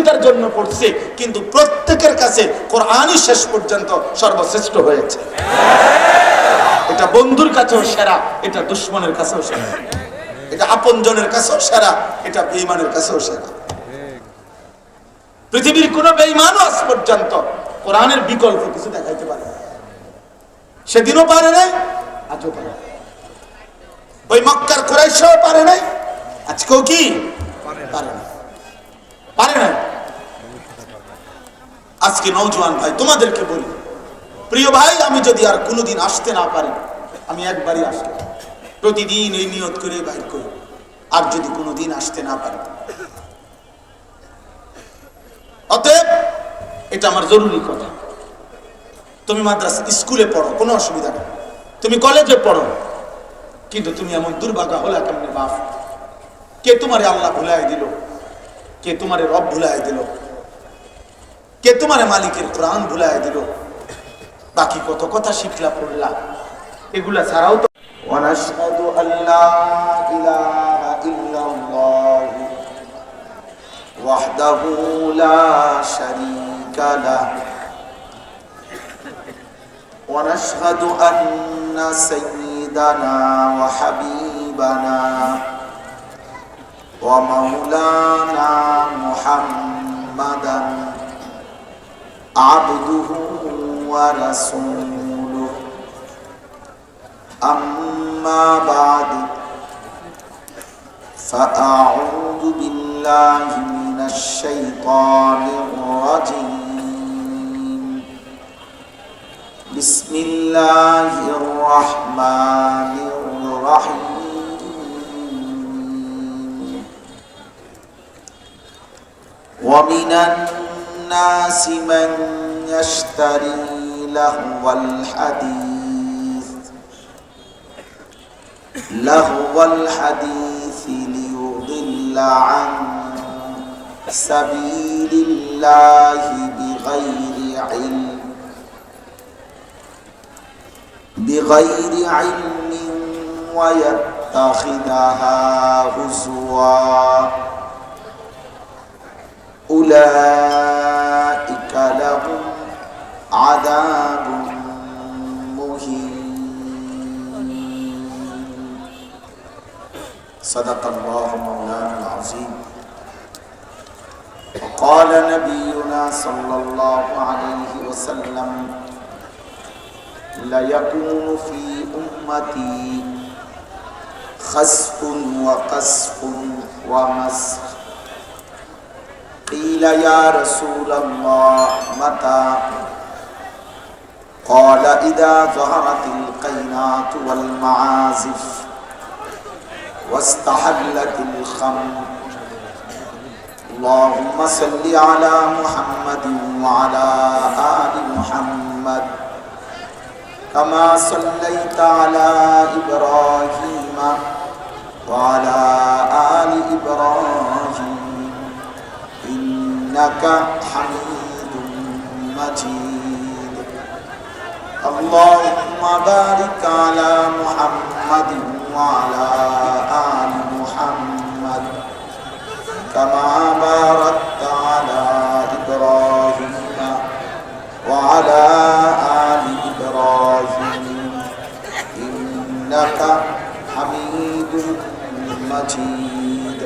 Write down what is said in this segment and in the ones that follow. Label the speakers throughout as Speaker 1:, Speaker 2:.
Speaker 1: প্রতিযোগিতার জন্য পড়ছে, কিন্তু প্রত্যেকের কাছে কোরআনই শেষ পর্যন্ত সর্বশ্রেষ্ঠ হয়েছে। এটা বন্ধুর কাছেও সেরা, এটা দুশ্মনের কাছেও সেরা, এটা আপনজনের কাছেও সেরা, এটা বেঈমানের কাছেও সেরা। পৃথিবীর কোন বেঈমানও আজ পর্যন্ত কোরআনের বিকল্প কিছু দেখাইতে পারে না। সেদিনও পারে নাই, আজও পারে। ওই মক্কার কুরাইশও পারে নাই, আজকেও কি পারে না, পারে না। আজকে নওজোয়ান ভাই তোমাদেরকে বলি, প্রিয় ভাই, আমি যদি আর কোনোদিন আসতে না পারি, আমি একবারই আসবো, প্রতিদিন এই নিয়ত করে বাইর করি। আর যদি কোনোদিন আসতে না পারি, অতএব এটা আমার জরুরি কথা। তুমি মাদ্রাসা স্কুলে পড়ো, কোনো অসুবিধা নেই, তুমি কলেজে পড়ো, কিন্তু তুমি এমন দুর্ভাগা হলে কেমনে বাপ? কে তোমারে আল্লাহ ভুলাই দিল? কে তোমারে রব ভুলাই দিল? কে তোমারে মালিকের কোরআন ভুলাই দিল? বাকি কত কথা শিখলা পড়লা, এগুলা ছাড়াও তো। ওয়ানাশহাদু আল্লা ইলাহা ইল্লাল্লাহ ওয়াহদাহু লা শারীকা লাহু ওয়ানাশহাদু আন্না সাইয়্যিদানা ওয়া হাবিবানা ওয়া মাওলানা মুহাম্মাদান আবদুহু ওয়া রাসূলুহু আম্মা বা'দু ফাআউযু বিল্লাহি মিনাশ শাইতানির রাজীম। বিসমিল্লাহির রাহমানির রাহিম। ওয়া মিনান নাসি মান ইয়াশতারি লাহওয়াল হাদিস লিয়ুদিল্লা আন সাবিলিল্লাহি বিগাইরি ইলমিন ওয়া ইয়াত্তাখিদাহা হুজওয়া উলাইকা লাহুম আযাবুন মুহিন। সাদাকাল্লাহু মাওলানাল আযীম। وقال نبينا صلى الله عليه وسلم لا يكون في أمتي خسف وقذف ومسخ قيل يا رسول الله متى قال إذا ظهرت القينات والمعازف واستحلت الخمر اللهم صل على محمد وعلى آل محمد كما صليت على إبراهيم وعلى آل إبراهيم إنك حميد مجيد اللهم بارك على محمد وعلى آل محمد كما باركت على إبراهيم وعلى آل إبراهيم إنك حميد مجيد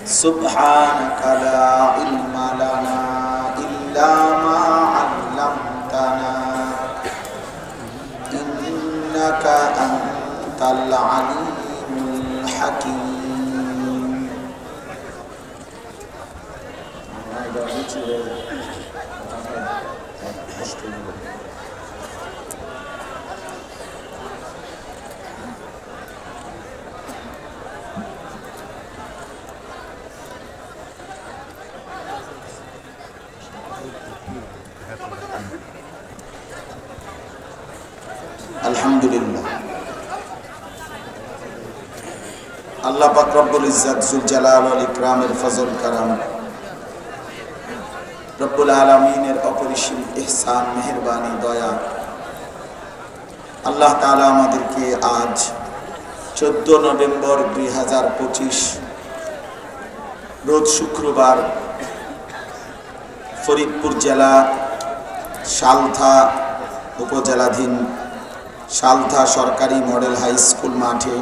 Speaker 1: سبحانك لا علم لنا إلا ما علمتنا إنك أنت العليم الحكيم. আলহামদুলিল্লাহ, আল্লাহ পাক রব্বুল ইজ্জত যুল জালাল ওয়াল ইকরামের ফজল কারাম, রব্বুল আলামিনের অপরিসীম ইহসান, মেহেরবানি, দয়া, আল্লাহ তাআলা আমাদেরকে আজ 14 নভেম্বর 2025 রোজ শুক্রবার ফরিদপুর জেলা সালথা উপজেলাধীন সালথা সরকারি মডেল হাই স্কুল মাঠে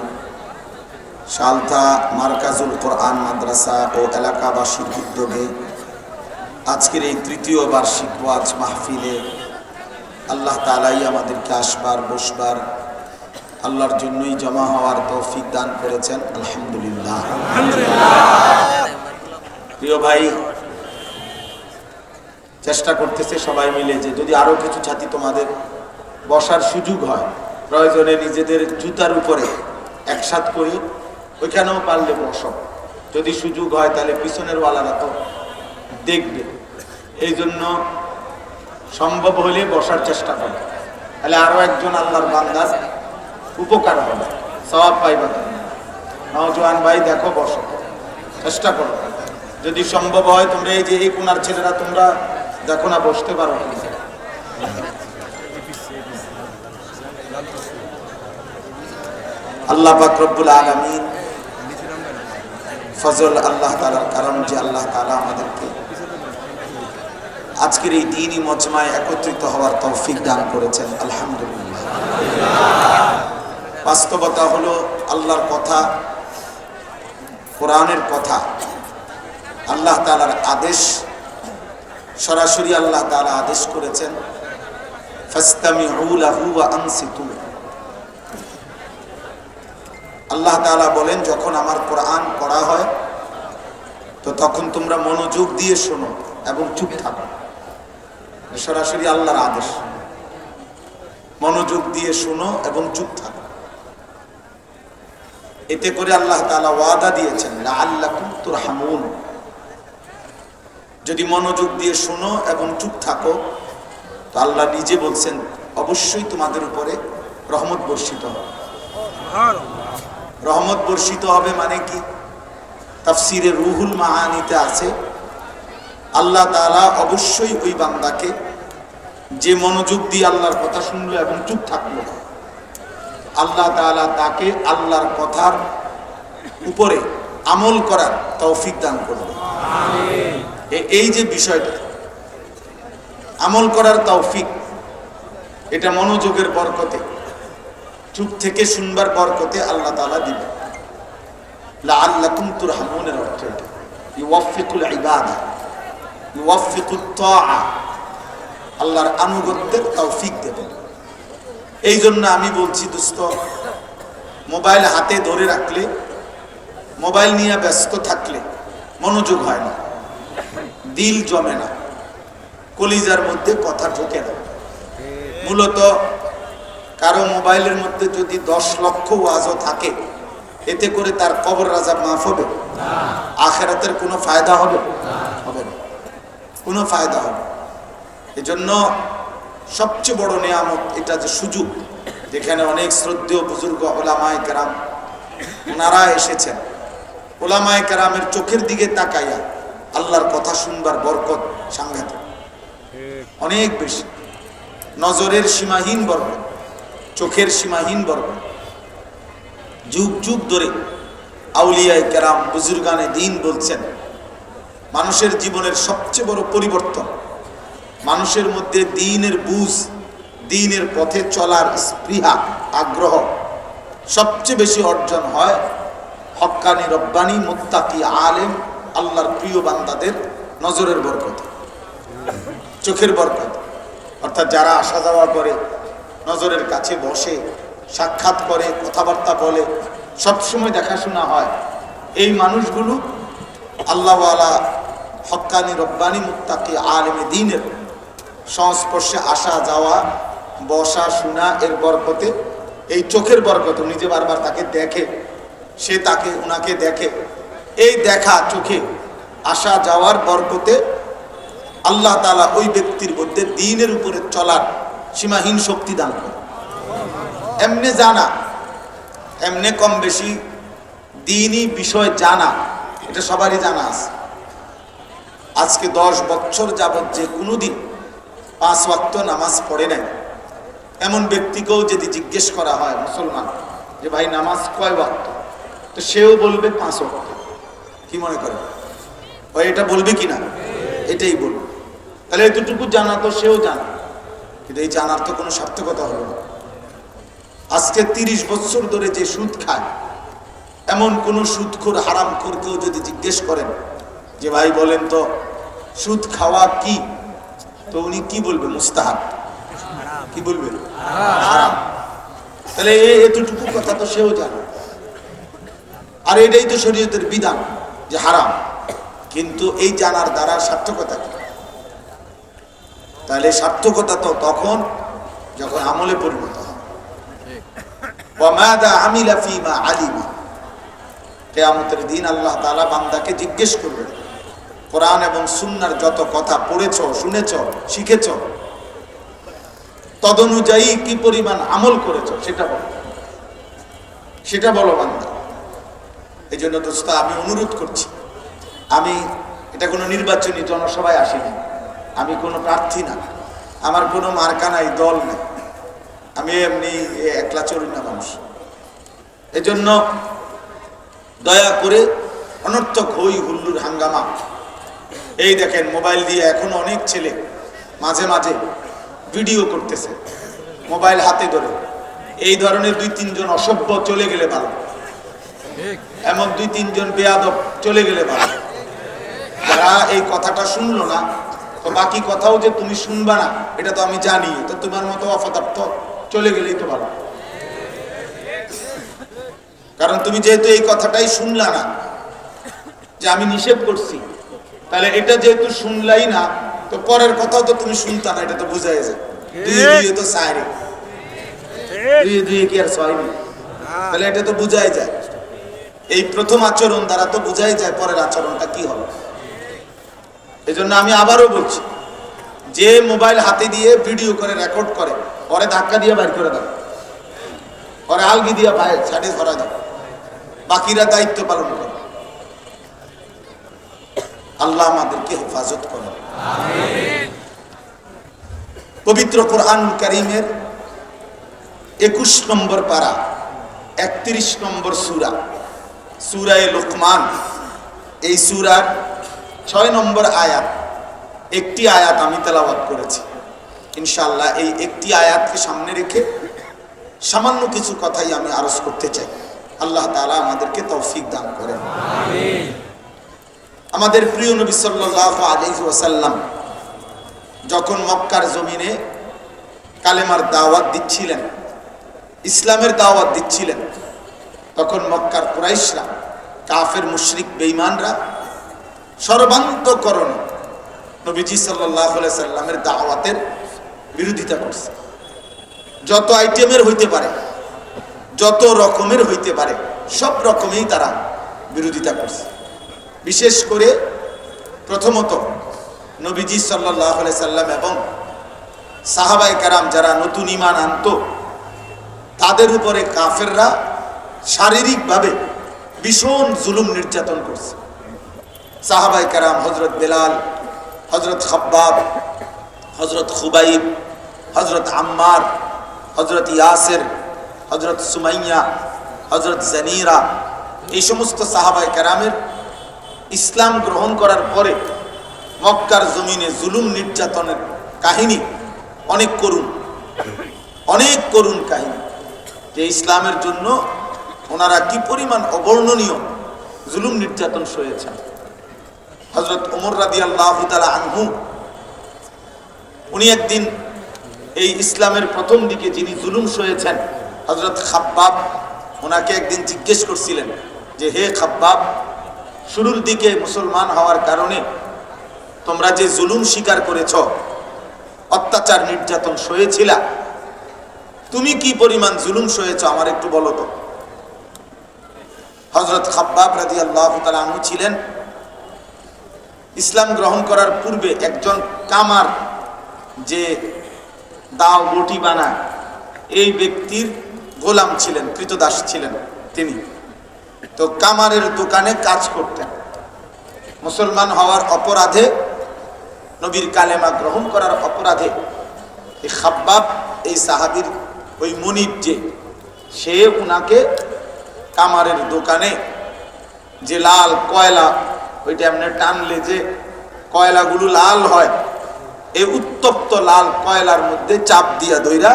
Speaker 1: সালথা মার্কাজুল কোরআন মাদ্রাসা ও এলাকাবাসীর উদ্যোগে আজকের এই তৃতীয় বার্ষিক ওয়াজ মাহফিলে আল্লাহ তাআলাই আমাদেরকে আসবার বসবার আল্লাহর জন্যই জমা হওয়ার তৌফিক দান করেছেন। আলহামদুলিল্লাহ। প্রিয় ভাই, চেষ্টা করতেছে সবাই মিলে যে যদি আরো কিছু ছাতি তোমাদের বসার সুযোগ হয়, প্রয়োজনে নিজেদের জুতার উপরে একসাথ করি, ওইখানেও পারলে বসো। যদি সুযোগ হয় তাহলে পিছনের ওয়ালারা তো দেখবে, এই জন্য সম্ভব হলে বসার চেষ্টা করো, তাহলে আরো একজন আল্লাহর বান্দার উপকার হবে, সওয়াব পাইবা। নওজোয়ান ভাই দেখো, বসো, চেষ্টা করো। যদি সম্ভব হয় তোমরা এই যে এই কোনার ছেলেরা তোমরা দেখো না, বসতে পারো। আল্লাহ পাক রব্বুল আলামিন ফজল আল্লাহ তাআলার কারণ যে আল্লাহ তাআলা আমাদেরকে আজকের এই দ্বীনি মজমায় একত্রিত হওয়ার তৌফিক দান করেছেন। আলহামদুলিল্লাহ। বাস্তবতা হলো আল্লাহর কথা, কোরআনের কথা, আল্লাহ তাআলার আদেশ, সরাসরি আল্লাহ তাআলা আদেশ করেছেন ফাসতামিউ লাহু ওয়া আনসিতু। আল্লাহ তাআলা বলেন যখন আমার কোরআন পড়া হয় তো তখন তোমরা মনোযোগ দিয়ে শোনো এবং চুপ থাকো। সরাসরি আল্লাহর আদেশ, মনোযোগ দিয়ে শোনো এবং চুপ থাকো। এতে করে আল্লাহ তাআলা ওয়াদা দিয়েছেন লাআল্লাকুম তুরহামুন, যদি মনোযোগ দিয়ে শোনো এবং চুপ থাকো তো আল্লাহ নিজে বলছেন অবশ্যই তোমাদের উপরে রহমত বর্ষিত হবে। রহমত বর্ষিত হবে মানে কি? তাফসিরে রুহুল মাআনিতে আছে আল্লাহ তাআলা অবশ্যই ওই বান্দাকে যে মনোযোগ দিয়ে আল্লাহর কথা শুনলো এবং চুপ থাকলো, আল্লাহ তাআলা তাকে আল্লাহর কথার উপরে আমল করার তৌফিক দান করবে। এই যে বিষয়টা আমল করার তৌফিক, এটা মনোযোগের বরকতে, চুপ থেকে শুনবার বরকতে আল্লাহ তাআলা দিবেন। লাআল্লাকুম তুরহামুনের অর্থ এটা, ইউওয়াফিকুল ইবাদা, ইউওয়াফিকুত তাআ, আল্লাহর আনুগত্যের তৌফিক দেবেন। এই জন্য আমি বলছি দোস্ত, মোবাইল হাতে ধরে রাখলে, মোবাইল নিয়ে ব্যস্ত থাকলে মনোযোগ হয় না, দিল জমে না, কলিজার মধ্যে কথা ঢোকে না। মূলত কারো মোবাইলের মধ্যে যদি 10 লক্ষ ওয়াজও থাকে, এতে করে তার কবর আযাব মাফ হবে? আখিরাতের কোনো ফায়দা হবে? হবে না, কোনো ফায়দা হবে। এজন্য সবচেয়ে বড় নিয়ামত এটা, যে সুযোগ, যেখানে অনেক শ্রদ্ধেয় বুজুর্গ ওলামায়ে কেরাম ওনারা এসেছেন। ওলামায়ে কেরামের চোখের দিকে তাকাইয়া আল্লাহর কথা শুনবার বরকত সাংঘাতিক, অনেক বেশি। নজরের সীমাহীন বরকত, চোখের সীমাহীন বরকত। যুগ যুগ ধরে আউলিয়ায়ে কেরাম বুজুর্গানে দ্বীন বলছেন মানুষের জীবনের সবচেয়ে বড় পরিবর্তন, মানুষের মধ্যে দ্বীনের বুঝ, দ্বীনের পথে চলার স্পৃহা, আগ্রহ সবচেয়ে বেশি অর্জন হয় হক্কানি রব্বানি মুত্তাকি আলেম আল্লাহর প্রিয় বান্দাদের নজরের বরকতে, চোখের বরকত। অর্থাৎ যারা আসা যাওয়া করে, নজরের কাছে বসে, সাক্ষাৎ করে, কথাবার্তা বলে, সবসময় দেখাশোনা হয়, এই মানুষগুলো আল্লাহওয়ালা হক্কানি রব্বানি মুত্তাকি আলেমে দ্বীনের সংস্পর্শে আসা যাওয়া, বসা শোনা, এর বরকতে, এই চোখের বরকত। উনি যে বারবার তাকে দেখে, সে তাকে উনাকে দেখে, এই দেখা চোখে আসা যাওয়ার বরকতে আল্লাহ তাআলা ওই ব্যক্তির মধ্যে দ্বীনের উপরে চলার সীমাহীন শক্তি দান করে। এমনি জানা, এমনি কম বেশি দ্বীনি বিষয় জানা, এটা সবারই জানা আছে। আজকে 10 বছর যাবত যে কোনোদিন 5 ওয়াক্ত নামাজ পড়ে নাই এমন ব্যক্তিকেও যদি জিজ্ঞেস করা হয় মুসলমান যে ভাই নামাজ কয় ওয়াক্ত, তো সেও বলবে 5 ওয়াক্ত। কি মনে করে? এটা বলবে কিনা? এটাই বলবে। তাহলে এতটুকু জানা তো সেও জানা, কিন্তু এই জানার তো কোনো সার্থকতা হলো না। আজকে 30 বছর ধরে যে সুদ খায়, এমন কোন সুদখোর হারামখোরকেও যদি জিজ্ঞেস করেন যে ভাই বলেন তো সুদ খাওয়া কি, তো উনি কি বলবে? মুস্তাহাব। কি বলবে? হারাম। তাহলে এতটুকু কথা তো সেও জানে, আর এটাই তো শরীয়তের বিধান যে হারাম, কিন্তু এই জানার দ্বারা সার্থকতা কি? তাহলে সার্থকতা তো তখন যখন আমলে পরিণত হয়। ওয়ামাদা আমিলা ফিমা আলিমা, কিয়ামতের দিন আল্লাহ তাআলা বান্দাকে জিজ্ঞেস করবেন, কোরআন এবং সুন্নাহর যত কথা পড়েছো, শুনেছো, শিখেছো, তদনুযায়ী কি পরিমাণ আমল করেছো সেটা বলো, সেটা বলো বান্দা। এই জন্য দোস্ত আমি অনুরোধ করছি, আমি এটা কোনো নির্বাচনী জনসভায় আসিনি, আমি কোনো প্রার্থী না, আমার কোনো মার্কা নাই, দল নেই, আমি এমনি একলা চলি না মানুষ। এজন্য দয়া করে অনর্থক হই হুল্লুর হাঙ্গামা, এই দেখেন মোবাইল দিয়ে এখন অনেক ছেলে মাঝে মাঝে ভিডিও করতেছে মোবাইল হাতে ধরে, এই ধরনের 2-3 জন অসভ্য চলে গেলে ভালো, এমন 2-3 জন বেয়াদব চলে গেলে ভালো। যারা এই কথাটা শুনলো না, তো বাকি কথাও যে তুমি শুনবা না এটা তো আমি জানি, তো তোমার মতো অপদার্থ চলে গেলেই তো ভালো। কারণ তুমি যেহেতু এই কথাটাই শুনলা না যে আমি নিষেধ করছি, তাহলে এটা যেহেতু শুনলাই না, তো পরের কথাও তো তুমি শুনতা না, এটা তো বোঝাই যায়। দুই তো চারে, দুই কি আর ছয় নেই, তাহলে এটা তো বোঝাই যায়। এই প্রথম আচরণ দ্বারা তো বোঝাই যায় পরের আচরণটা কি হবে। এই জন্য আমি আবারও বলছি, যে মোবাইল হাতে দিয়ে ভিডিও করে রেকর্ড করে, পরে ধাক্কা দিয়ে বাইর করে দাও, পরে আলগি দিয়ে বাইরে ছাড়ে ধরা দাও, বাকিরা দায়িত্ব পালন করে। আল্লাহ আমাদেরকে হেফাজত করেন। পবিত্র কোরআনুল কারীমের 21 নম্বর পারা 31 নম্বর সূরা, সূরায়ে লুকমান, এই সূরার 6 নম্বর আয়াত, একটি আয়াত আমি তেলাওয়াত করেছি। ইনশাআল্লাহ এই একটি আয়াতকে সামনে রেখে সামান্য কিছু কথাই আমি আরজ করতে চাই। আল্লাহ তাআলা আমাদেরকে তৌফিক দান করেন। আমিন। আমাদের প্রিয় নবী সাল্লাল্লাহু আলাইহি ওয়াসাল্লাম যখন মক্কার জমিনে কালেমার দাওয়াত দিচ্ছিলেন, ইসলামের দাওয়াত দিচ্ছিলেন, তখন মক্কার কুরাইশরা, কাফের মুশরিক বেঈমানরা সর্বান্তকরণে নবীজি সাল্লাল্লাহু আলাইহি সাল্লামের দাওয়াতের বিরোধিতা করছে। যত আইটেমের হইতে পারে, যত রকমের হইতে পারে, সব রকমেই তারা বিরোধিতা করছে। বিশেষ করে প্রথমত নবীজি সাল্লাল্লাহু আলাইহি সাল্লাম এবং সাহাবায়ে কেরাম যারা নতুন ঈমান আনতো, তাদের উপরে কাফেররা শারীরিকভাবে ভীষণ জুলুম নির্যাতন করছে। সাহাবায়ে কেরাম হযরত বেলাল, হযরত খাব্বাব, হযরত খুবাইব, হযরত আম্মার, হযরত ইয়াসির, হযরত সুমাইয়া, হযরত জানিরা, এই সমস্ত সাহাবায়ে কেরামের ইসলাম গ্রহণ করার পরে মক্কার জমিনে জুলুম নির্যাতনের কাহিনী অনেক করুণ, অনেক করুণ কাহিনী, যে ইসলামের জন্য ওনারা কি পরিমাণ অবর্ণনীয় জুলুম নির্যাতন সয়েছেন। হযরত ওমর রাদিয়াল্লাহু তাআলা আনহু, উনি একদিন এই ইসলামের প্রথম দিকে যিনি জুলুম সয়েছেন হযরত খাব্বাব, ওনাকে একদিন জিজ্ঞেস করছিলেন যে হে খাব্বাব, শুরুর দিকে মুসলমান হওয়ার কারণে তোমরা যে জুলুম স্বীকার করেছ, অত্যাচার নির্যাতন সয়েছিলা, তুমি কি পরিমাণ জুলুম সয়েছ আমার একটু বলো তো। হযরত খাব্বাব রাদিয়াল্লাহু তাআলা আনহু ছিলেন ইসলাম গ্রহণ করার পূর্বে একজন কামার, যে দাও রুটি বানায় এই ব্যক্তির গোলাম ছিলেন, কৃতদাস ছিলেন তিনি। তো কামারের দোকানে কাজ করতেন। মুসলমান হওয়ার অপরাধে, নবীর কালেমা গ্রহণ করার অপরাধে এই খাব্বাব, এই সাহাবীর ওই মুনিব, যে সে উনাকে কামারের দোকানে যে লাল কয়লা, ওইটা এমনি টানলে যে কয়লাগুলো লাল হয়, এই উত্তপ্ত লাল কয়লার মধ্যে চাপ দিয়া ধইরা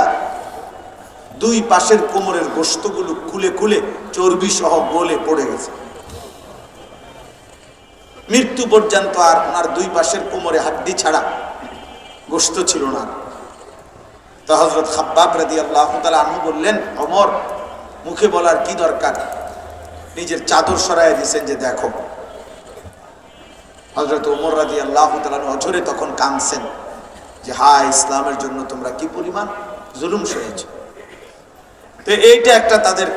Speaker 1: দুই পাশের কোমরের গোশতগুলো খুলে খুলে চর্বি সহ গলে পড়ে গেছে। মৃত্যু পর্যন্ত আর ওনার দুই পাশের কোমরে হাড্ডি ছাড়া গোশত ছিল না। তো হযরত খাব্বাব রাদিয়াল্লাহু তাআলা আনহু বললেন, ওমর, মুখে বলার কি দরকার, নিজের চাদর সরাইয়া দিয়েছেন যে দেখো। হযরত ওমর রাদিয়াল্লাহু তাআলা অঝরে তখন কাঁদছেন যে হায়, ইসলামের জন্য তোমরা কি পরিমাণ জুলুম সয়েছো। তো এইটা একটা তাদের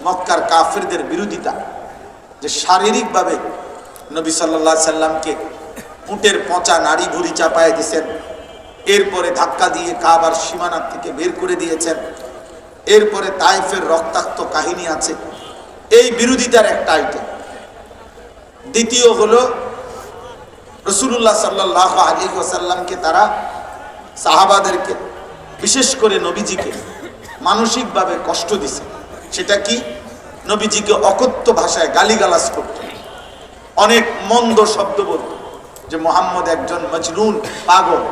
Speaker 1: মক্কার কাফেরদের বিরোধিতা, যে শারীরিকভাবে নবী সাল্লাল্লাহু আলাইহি সাল্লামকে উটের পচা নাড়ি ভুঁড়ি চাপায় দিয়েছেন, এরপরে ধাক্কা দিয়ে কাবার সীমানা থেকে বের করে দিয়েছেন, এরপরে তায়েফের রক্তাক্ত কাহিনী আছে। এই বিরোধিতার একটা আইটেম। দ্বিতীয় হলো রাসূলুল্লাহ সাল্লাল্লাহু আলাইহি ওয়াসাল্লামকে তারা সাহাবাদেরকে বিশেষ করে নবীজিকে মানসিকভাবে কষ্ট দিছে। সেটা কি? নবীজিকে অকথ্য ভাষায় গালিগালাজ করত, অনেক মন্দ শব্দ বলত, যে মুহাম্মদ একজন মজনুন, পাগল,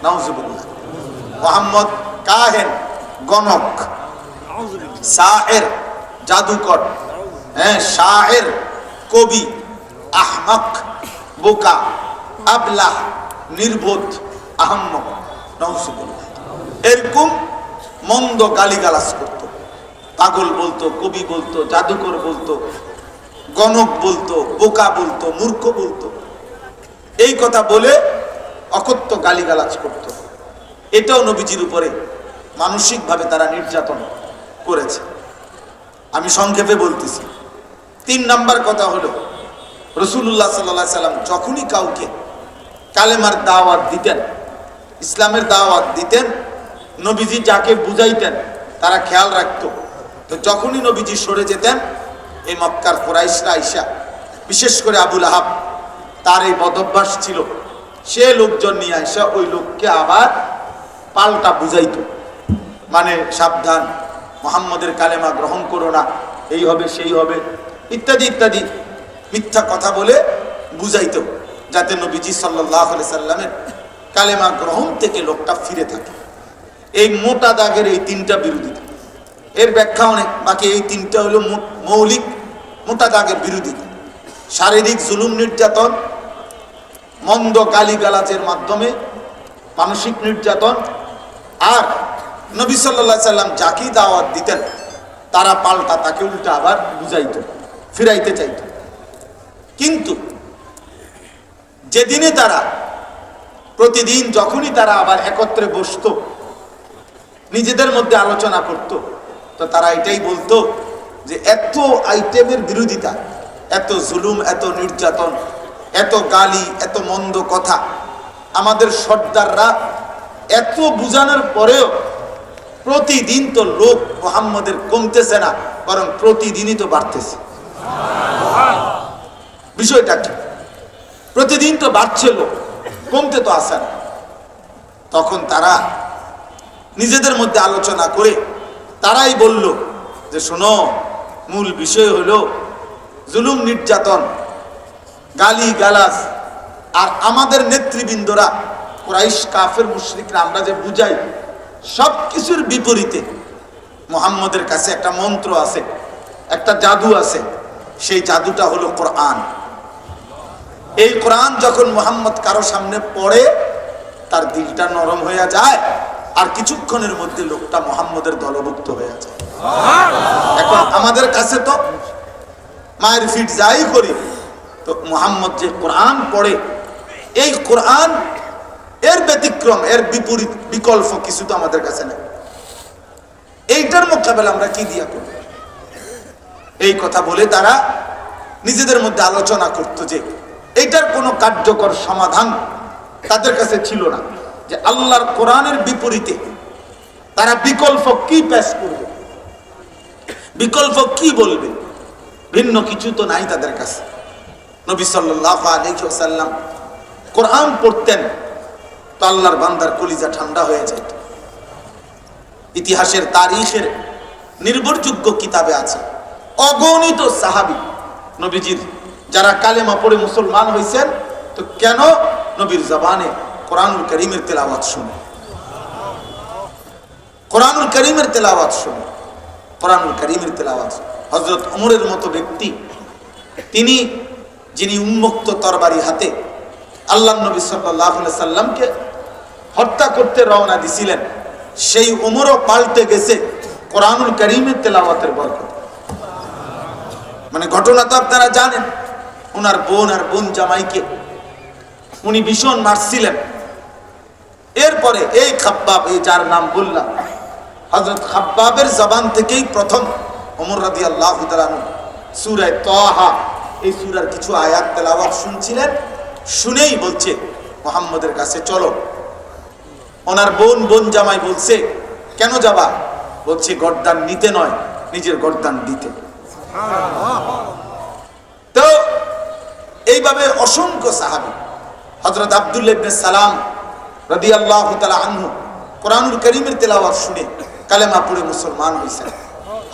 Speaker 1: নাউজুবিল্লাহ, মুহাম্মদ কাহেন, গণক, সাহের, জাদুকর, শায়ের, কবি, আহমক, বোকা, আবলাহ, নির্বোধ, আহম্মক, নাউজুবিল্লাহ, এরকম মন্দ গালিগালাজ করত। পাগল বলতো, কবি বলতো, জাদুকর বলতো, গণক বলতো, বোকা বলতো, মূর্খ বলতো। এই কথা বলে অকথ্য গালিগালাজ করত। এটাও নবীজির উপরে মানসিকভাবে তারা নির্যাতন করেছে। আমি সংক্ষেপে বলতেছি। 3 নাম্বার কথা হলো, রাসূলুল্লাহ সাল্লাল্লাহু আলাইহি সাল্লাম যখনই কাউকে কালেমার দাওয়াত দিতেন, ইসলামের দাওয়াত দিতেন, নবীজি যাকে বুঝাইতেন তারা খেয়াল রাখতো। তো যখনই নবীজি সরে যেতেন, এই মক্কার কুরাইশরা আইসা, বিশেষ করে আবুল আহাব, তার এই বদভ্যাস ছিল, সে লোকজন নিয়ে আইসা ওই লোককে আবার পাল্টা বুঝাইতো, মানে সাবধান, মুহাম্মদের কালেমা গ্রহণ করো না, এই হবে সেই হবে ইত্যাদি ইত্যাদি মিথ্যা কথা বলে বুঝাইতো, যাতে নবীজি সাল্লাল্লাহু আলাইহি সাল্লামের কালেমা গ্রহণ থেকে লোকটা ফিরে থাকে। এই মোটা দাগের এই 3টা বিরোধিতা, এর ব্যাখ্যা অনেক, বাকি এই 3টা হলো মৌলিক মোটা দাগের বিরোধিতা। শারীরিক জুলুম নির্যাতন, মন্দ গালিগালাজের মাধ্যমে মানসিক নির্যাতন, আর নবী সাল্লাল্লাহু আলাইহি সাল্লাম যাকেই দাওয়াত দিতেন তারা পাল্টা তাকে উল্টা আবার বুঝাইতো, ফিরাইতে চাইতো। কিন্তু যেদিনে তারা প্রতিদিন যখনই তারা আবার একত্রে বসতো, নিজেদের মধ্যে আলোচনা করত, তো তারা এটাই বলতো যে এত আইটেমের বিরোধিতা, এত জুলুম, এত নির্যাতন, এত গালি, এত মন্দ কথা, আমাদের সর্দাররা এত বুঝানোর পরেও প্রতিদিন তো লোক মুহাম্মদের কমতেছে না, বরং প্রতিদিনই তো বাড়তেছে। বিষয়টা কি? প্রতিদিন তো বাড়ছে লোক, কমতে তো আসে না। তখন তারা নিজেদের মধ্যে আলোচনা করে তারাই বলল যে শোনো, মূল বিষয় হলো জুলুম নির্যাতন, গালি গালাজ, আর আমাদের নেতৃবৃন্দরা কুরাইশ কাফের মুশরিকরা আমরা যে বুঝাই সব কিছুর বিপরীতে মুহাম্মদের কাছে একটা মন্ত্র আছে, একটা জাদু আছে, সেই জাদুটা হলো কোরআন। এই কোরআন যখন মুহাম্মদ কারো সামনে পড়ে, তার দিলটা নরম হয়ে যায়, আর কিছুক্ষণের মধ্যে লোকটা মুহাম্মদের দলভুক্ত হয়ে যায়। এখন আমাদের কাছে তো মায়ের ফিট যাই করি, তো মুহাম্মদ যে কোরআন পড়ে, এই কোরআন এর ব্যতিক্রম, এর বিপরীত বিকল্প কিছু তো আমাদের কাছে নেই। এইটার মোকাবেলা আমরা কি দিয়া করব? এই কথা বলে তারা নিজেদের মধ্যে আলোচনা করতো যে এইটার কোনো কার্যকর সমাধান তাদের কাছে ছিল না, যে আল্লাহর কোরআনের বিপরীতে তারা বিকল্প কি পেশ করবে, বিকল্প কি বলবে, ভিন্ন কিছু তো নাই তাদের কাছে। নবী সাল্লাল্লাহু আলাইহি ওয়াসাল্লাম কোরআন পড়তেন তো আল্লাহর বান্দার কলিজা ঠান্ডা হয়ে যেত। ইতিহাসের তারিখের নির্ভরযোগ্য কিতাবে আছে অগণিত সাহাবী নবীজির যারা কালেমা পড়ে মুসলমান হয়েছেন, তো কেন নবীর জবানে কোরআনুল কারীমের তেলাওয়াত শুনে, কোরআনুল কারীমের তেলাওয়াত শুনে, কোরআনুল কারীমের তেলাওয়াত। হযরত ওমরের মতো ব্যক্তি, তিনি যিনি উন্মুক্ত তরবারি হাতে আল্লাহর নবী সাল্লাল্লাহু আলাইহি সাল্লামকে হত্যা করতে রওনা দিছিলেন, সেই ওমরও পাল্টে গেছে কোরআনুল কারীমের তেলাওয়াতের বরকতে। মানে ঘটনা তো আপনারা জানেন, ওনার বোন আর বোন জামাইকে উনি ভীষণ মারছিলেন। এরপরে এই খাব্বাব, এই যার নাম বললাম, হযরত খাব্বাবের জবান থেকেই প্রথম ওমর রাদিয়াল্লাহু তাআলা সূরা তাহা, এই সূরার কিছু আয়াত তেলাওয়াত শুনছিলেন। শুনেই বলছে মুহাম্মদের কাছে চলো। ওনার বোন জামাই বলছে কেন যাবা? বলছে গর্দান নিতে নয়, নিজের গর্দান দিতে। তো এইভাবে অসংখ্য সাহাবী, হযরত আব্দুল্লাহ ইবনে সালাম রাদিয়াল্লাহু তাআলা আনহু কোরআনুল কারীমের তেলাওয়াত শুনে কালেমা পড়ে মুসলমান হয়েছেন।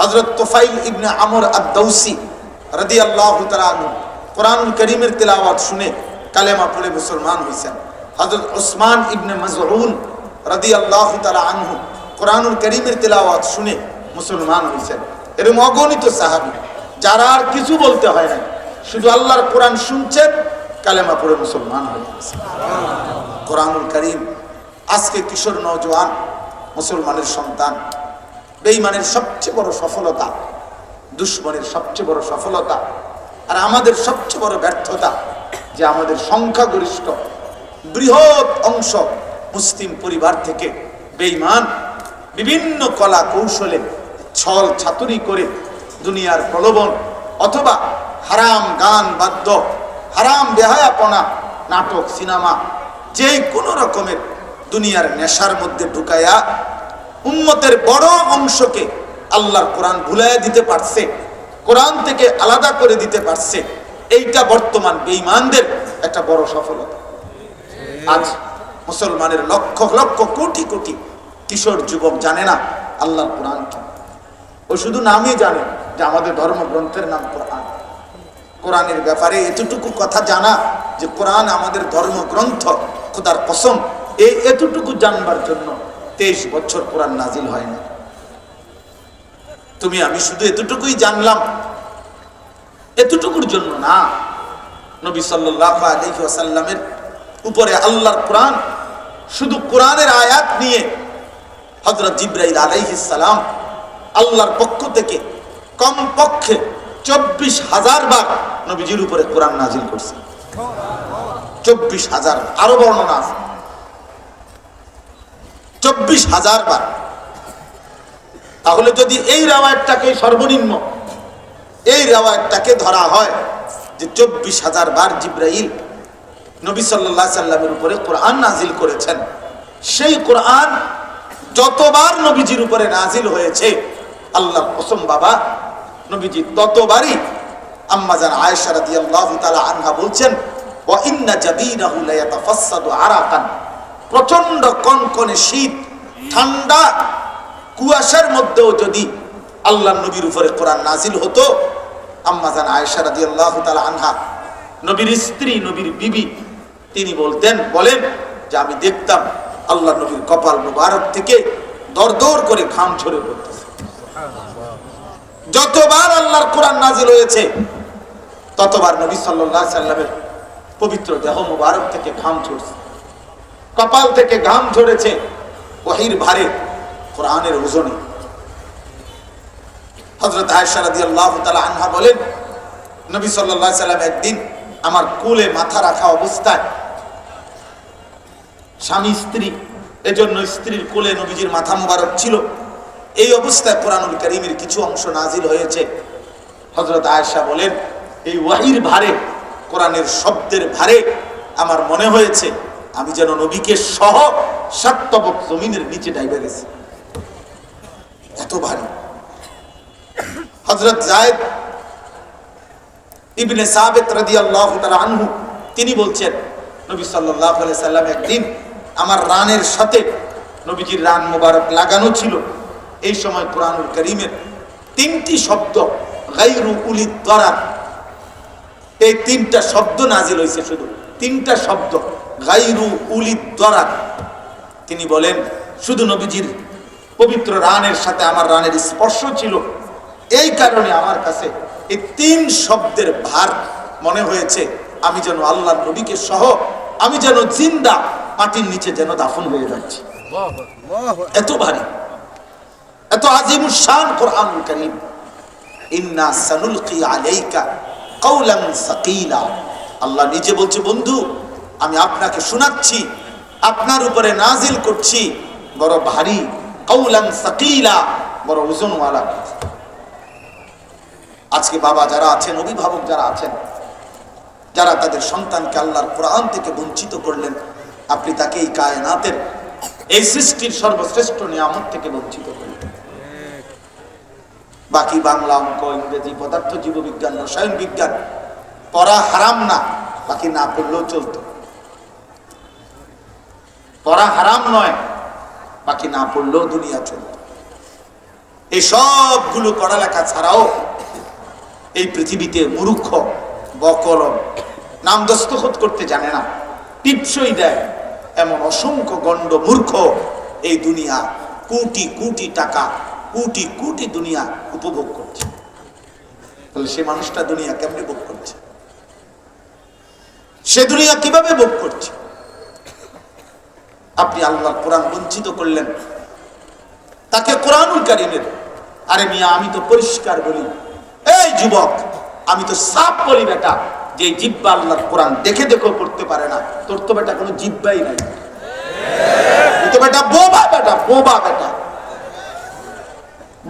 Speaker 1: হযরত তুফাইল ইবনে আমর আদ-দাউসি রাদিয়াল্লাহু তাআলা আনহু কোরআনুল কারীমের তেলাওয়াত শুনে কালেমা পড়ে মুসলমান হয়েছেন। হযরত উসমান ইবনে মাজউন রাদিয়াল্লাহু তাআলা আনহু কোরআনুল কারীমের তেলাওয়াত শুনে মুসলমান হয়েছেন। এরকম অগণিত সাহাবী যারা আর কিছু বলতে হয় না, শুধু আল্লাহর কোরআন শুনছেন, কালেমা পড়ে মুসলমান হয়ে গেছেন। কোরআনুল কারীম আজকে কিশোর নওজোয়ান মুসলমানের সন্তান। বেঈমানের সবচেয়ে বড় সফলতা, দুশমনের সবচেয়ে বড় সফলতা, আর আমাদের সবচেয়ে বড় ব্যর্থতা যে আমাদের সংখ্যাগরিষ্ঠ বৃহৎ অংশ মুসলিম পরিবার থেকে বেঈমান বিভিন্ন কলা কৌশলে ছল ছাতুরি করে দুনিয়ার প্রলোভন অথবা হারাম গান বাদ্য, হারাম বেহায়াপনা, নাটক, সিনেমা, যে কোনো রকমের দুনিয়ার নেশার মধ্যে ঢুকায়া উম্মতের বড় অংশকে আল্লাহর কোরআন ভুলাইয়া দিতে পারছে, কোরআন থেকে আলাদা করে দিতে পারছে। এইটা বর্তমান বেঈমানদের একটা বড় সফলতা। আজ মুসলমানের লক্ষ লক্ষ কোটি কোটি কিশোর যুবক জানে না আল্লাহর কোরআন কি। ও শুধু নামই জানে যে আমাদের ধর্মগ্রন্থের নাম কোরআন। কোরআনের ব্যাপারে এতটুকু কথা জানা যে কোরআন আমাদের ধর্মগ্রন্থ, খোদার কসম, এই এতটুকু জানবার জন্য 23 বছর কোরআন নাজিল হয় না। তুমি আমি শুধু এতটুকুই জানলাম, এতটুকুর জন্য না। নবী সাল্লাল্লাহু আলাইহি ওয়াসাল্লামের উপরে আল্লাহর কোরআন, শুধু কোরআনের আয়াত নিয়ে হযরত জিবরাইল আলাইহিস সালাম আল্লাহর পক্ষ থেকে কমপক্ষে 24,000 বার নবীজির উপরে কোরআন নাজিল করছে। 24,000, আরো বর্ণনা আছে 24,000 বার। তাহলে যদি এই রাওয়ায়াতটাকে সর্বনিম্ন এই রাওয়ায়াতটাকে ধরা হয় যে 24,000 বার জিবরাইল নবী সাল্লাল্লাহু আলাইহি সাল্লামের উপরে কোরআন নাজিল করেছেন, সেই কোরআন যতবার নবীজির উপরে নাজিল হয়েছে, আল্লাহর কসম বাবা, নবীজি ততবারই আম্মা জান আয়েশা রাদিয়াল্লাহু তাআলা আনহা বলছেন, ওয়া ইন্না জাবিনাহু লা ইয়াতাফাসসাদু আরাকান, প্রচন্ড কনকনে শীত, ঠান্ডা, কুয়াশার মধ্যেও যদি আল্লাহর নবীর উপরে কোরআন নাজিল হতো, আম্মা জান আয়েশা রাদিয়াল্লাহু তাআলা আনহা, নবীর স্ত্রী, নবীর বিবি, তিনি বলেন যে আমি দেখতাম আল্লাহর নবীর কপাল মুবারক থেকে দরদর করে ঘাম ঝরে পড়তেছে। যতবার আল্লাহর কোরআন নাজিল হয়েছে, ততবার নবী সাল্লাল্লাহু আলাইহি সাল্লামের পবিত্র দেহ মুবারক থেকে ঘাম ঝরছে, কপাল থেকে ঘাম ঝরেছে, ওহীর ভারে, কোরআনের ওজনে। হযরত আয়েশা রাদিয়াল্লাহু তাআলা আনহা বলেন, নবী সাল্লাল্লাহু আলাইহি সাল্লাম একদিন আমার কোলে মাথা রাখা অবস্থায়, স্বামী স্ত্রী, এজন্য স্ত্রীর কোলে নবীজির মাথা মুবারক ছিল, এই অবস্থায় কোরআনুল কারীমের কিছু অংশ নাজিল হয়েছে। হযরত আয়েশা বলেন, এই ওয়াহির ভারে, কোরআনের শব্দের ভারে আমার মনে হয়েছে আমি যেন নবীকে সহ 7 তবক জমিনের নিচে ডাইবে গেছি, এত ভারী। হযরত যায়েদ ইবনে সাবিত রাদিয়াল্লাহু তাআলা আনহু, তিনি বলছেন, নবী সাল্লাল্লাহু আলাইহি সাল্লাম একদিন আমার রানের সাথে নবীজির রান মোবারক লাগানো ছিল। এই সময় কোরআনুল কারীমের 3টি শব্দ, গায়রু উলিদ দারার, এই 3টা শব্দ নাজিল হয়েছে। শুধু 3টা শব্দ, গায়রু উলিদ দরার। তিনি বলেন শুধু নবীজির পবিত্র রানের সাথে আমার রানের স্পর্শ ছিল, এই কারণে আমার কাছে এই 3 শব্দের ভার মনে হয়েছে। আমি যেন আল্লাহর নবীকে সহ আমি যেন জিন্দা মাটির নিচে যেন দাফন হয়ে যাচ্ছি। এত ভারী, এত আজিমুশ শান কোরআনুল কারীম। ইন্না সানুলকি আলাইকা কাওলান সাকিলা। আল্লাহ নিজে বলছে, বন্ধু আমি আপনাকে শোনাচ্ছি, আপনার উপরে নাজিল করছি বড় ভারী, কাওলান সাকিলা, বড় ওজনওয়ালা। আজকে বাবা যারা আছেন, অভিভাবক যারা আছেন, যারা তাদের সন্তানকে আল্লাহর কোরআন থেকে বঞ্চিত করলেন, আপনি তাকে এই কায়নাতের এই সৃষ্টির সর্বশ্রেষ্ঠ নিয়ামত থেকে বঞ্চিত করলেন। বাকি বাংলা, অঙ্ক, ইংরেজি, পদার্থ, জীববিজ্ঞান, রসায়ন বিজ্ঞান পড়া হারাম না, বাকি না পড়লেও চলতো। পড়া হারাম নয়, বাকি না পড়লেও দুনিয়া চলত। এই সবগুলো পড়ালেখা ছাড়াও এই পৃথিবীতে মূর্খ, বকলম, নাম দস্তখত করতে জানে না, টিপসই দেয় এমন অসংখ্য গণ্ড মূর্খ এই দুনিয়া কোটি কোটি টাকা, কোটি কোটি দুনিয়া উপভোগ করছে। তাহলে সে মানুষটা দুনিয়া কেমনে ভোগ করছে? সে দুনিয়া কিভাবে ভোগ করছে? আপনি আল্লাহর কোরআন বঞ্চিত করলেন, তাকে কোরআনুল কারীমের। আরে মিয়া, আমি তো পরিষ্কার বলি, এই যুবক, আমি তো সাফ বলি বেটা, যে জিব্বা আল্লাহর কোরআন দেখে দেখেও পড়তে পারে না, তোর তো বেটা কোনো জিব্বাই নাই। তুই তো বেটা বোবা, বেটা বোবা, বেটা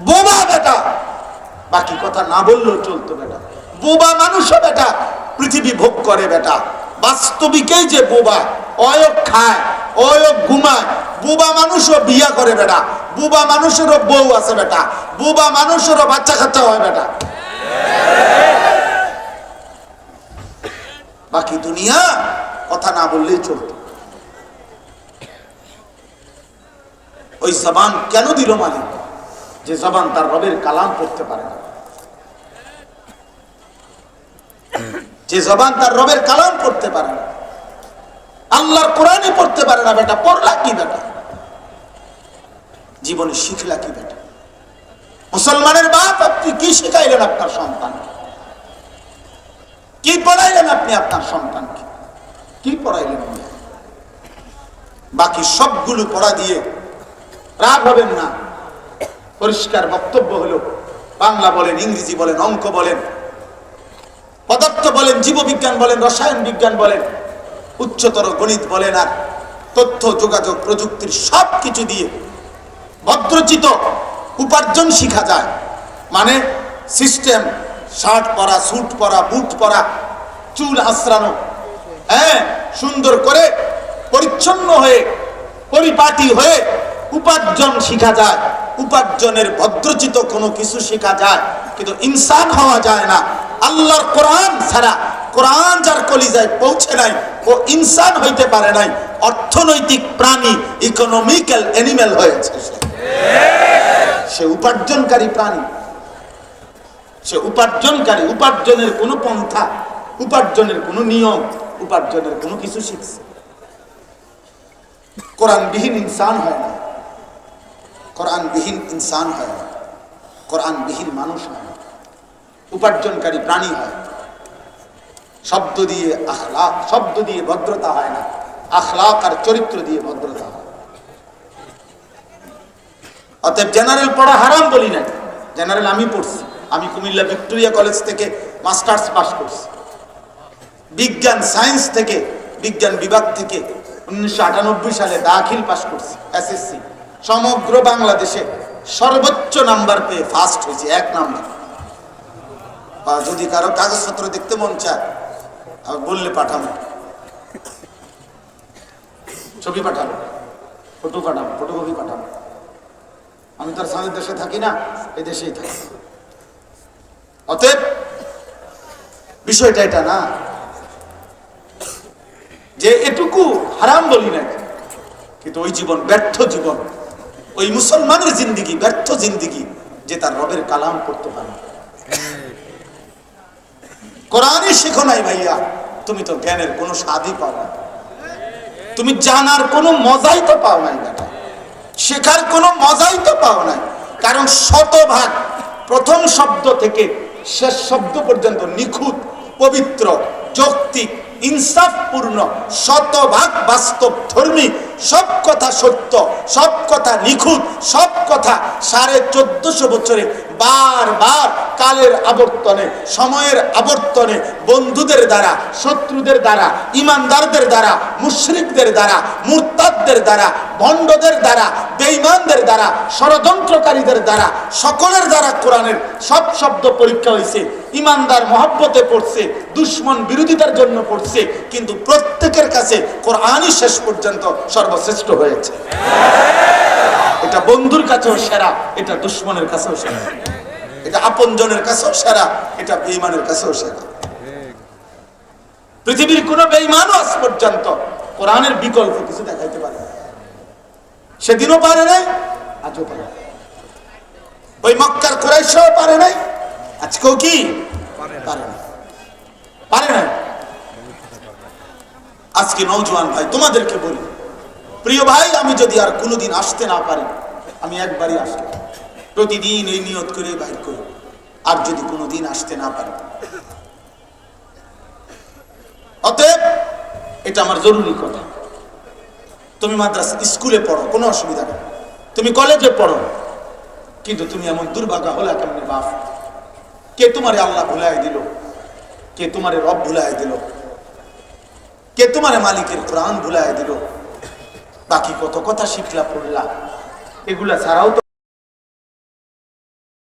Speaker 1: বোবা, বেটা। বাকি কথা না বললেও চলতো বেটা। বোবা মানুষও বেটা পৃথিবী ভোগ করে বেটা। বাস্তবিকেই যে বোবা, অয়ক খায়, অয়ক ঘুমায়। বোবা মানুষও বিয়া করে বেটা, বোবা মানুষেরও বউ আছে বেটা, বোবা মানুষেরও বাচ্চা কাচ্চা হয় বেটা। বাকি দুনিয়া কথা না বললেই চলতো। ওই জবান কেন দিল মালিক? যে জবান তার রবের কালাম পড়তে পারে না, যে জবান তার রবের কালাম পড়তে পারে না, আল্লাহর কোরআনই পড়তে পারে না বেটা। পড়লা কি বেটা? জীবনে শিখলা কি বেটা? মুসলমানের বাপ, আপনি কি শিখাইলেন আপনার সন্তানকে? কি পড়াইলেন আপনি আপনার সন্তানকে? কি পড়াইলেন? বাকি সবগুলো পড়া দিয়ে রাগ হবেন না। পরিষ্কার বক্তব্য হলো, বাংলা বলেন, ইংরেজি বলেন, অঙ্ক বলেন, পদার্থ বলেন, জীববিজ্ঞান বলেন, রসায়ন বিজ্ঞান বলেন, উচ্চতর গণিত বলেন, আর তথ্য যোগাযোগ প্রযুক্তির সব কিছু দিয়ে ভদ্রচিত উপার্জন শিখা যায়। মানে সিস্টেম, শার্ট পরা, স্যুট পরা, বুট পরা, চুল আঁচড়ানো, হ্যাঁ, সুন্দর করে পরিচ্ছন্ন হয়ে পরিপাটি হয়ে উপার্জন শিখা যায়। উপার্জনের ভদ্রচিত কোনো কিছু শেখা যায়, কিন্তু ইনসান হওয়া যায় না। আল্লাহর কোরআন ছাড়া, কোরআন যার কলিজায় পৌঁছে নাই, ও ইনসান হইতে পারে নাই, অর্থনৈতিক প্রাণী, ইকোনমিক্যাল অ্যানিমেল হয়েছে। সে উপার্জনকারী প্রাণী, সে উপার্জনকারী। উপার্জনের কোনো পন্থা, উপার্জনের কোনো নিয়ম, উপার্জনের কোনো কিছু শিখছে। কোরআনবিহীন ইনসান হয় না, কোরআনবিহীন ইনসান হয় না, কোরআনবিহীন মানুষ হয় না, উপার্জনকারী প্রাণী হয়। শব্দ দিয়ে আখলাক, শব্দ দিয়ে ভদ্রতা হয় না, আখলাক আর চরিত্র দিয়ে ভদ্রতা হয়। অতএব জেনারেল পড়া হারাম বলি না, জেনারেল আমি পড়ছি। আমি কুমিল্লা ভিক্টোরিয়া কলেজ থেকে মাস্টার্স পাস করছি, বিজ্ঞান সায়েন্স থেকে, বিজ্ঞান বিভাগ থেকে 1998 সালে দাখিল পাস করছি, এসএসসি। সমগ্র বাংলাদেশে সর্বোচ্চ নাম্বার পেয়ে ফার্স্ট হয়েছে, 1 নাম্বার। যদি কারো কাগজপত্র দেখতে মন চায় বললে পাঠাবো, ছবি পাঠাবো, ফটো পাঠাবো, ফটোকপি পাঠাবো। আমি তো আর স্বামীর দেশে থাকি না, এই দেশেই থাকি। অতএব বিষয়টা এটা না যে এটুকু হারাম বলি না, কিন্তু ওই জীবন ব্যর্থ জীবন, ওই মুসলমানের জিন্দিগি ব্যর্থ জিন্দিগি, যে তার রবের কালাম করতে পারে। কোরআনই শেখো নাই ভাইয়া, তুমি তো জ্ঞানের কোনো স্বাদই পাও না। তুমি জানার কোনো মজাই তো পাও নাই বেটা, শেখার কোনো মজাই তো পাও নাই। কারণ শতভাগ প্রথম শব্দ থেকে শেষ শব্দ পর্যন্ত নিখুঁত, পবিত্র, যৌক্তিক, ইনসাফপূর্ণ, শতভাগ বাস্তব ধর্মী, সব কথা সত্য, সব কথা নিখুঁত, সব কথা 1450 বছরে বারবার কালের আবর্তনে, সময়ের আবর্তনে, বন্ধুদের দ্বারা, শত্রুদের দ্বারা, ইমানদারদের দ্বারা, মুশরিকদের দ্বারা, মুরতাদদের দ্বারা, ভণ্ডদের দ্বারা, বেঈমানদের দ্বারা, ষড়যন্ত্রকারীদের দ্বারা, সকলের দ্বারা কোরআনের সব শব্দ পরীক্ষা হয়েছে। ইমানদার মহব্বতে পড়ছে, দুশ্মন বিরোধিতার জন্য পড়ছে, কিন্তু প্রত্যেকের কাছে কোরআনই শেষ পর্যন্ত সর্বশ্রেষ্ঠ হয়েছে। এটা বন্ধুর কাছেও সেরা, এটা দুশ্মনের কাছেও সেরা, এটা আপনজনের কাছেও সেরা, এটা বেঈমানের কাছেও সেরা। পৃথিবীর কোন বেঈমানও আজ পর্যন্ত কোরআনের বিকল্প কিছু দেখাইতে পারে না। সেদিনও পারে নাই, আজও পারে না। ওই মক্কার কুরাইশও পারে নাই, আজকেও কি পারে না, পারে না। আজকে নওজোয়ান ভাই তোমাদেরকে বলি, প্রিয় ভাই, আমি যদি আর কোনোদিন আসতে না পারি, আমি একবারই আসবো, প্রতিদিন এই নিয়ত করে বাইর করি। আর যদি কোনোদিন আসতে না পারি, অতএব এটা আমার জরুরি কথা। তুমি মাদ্রাসা স্কুলে পড়ো, কোনো অসুবিধা নেই, তুমি কলেজে পড়ো, কিন্তু তুমি এমন দুর্ভাগা হলে কেমনে বাপ? কে তোমারে আল্লাহ ভুলাই দিল? কে তোমারে রব ভুলাই দিল? কে তোমারে মালিকের কোরআন ভুলাই দিল? বাকি কত কথা শিখলা পড়লা, এগুলা ছাড়াও তো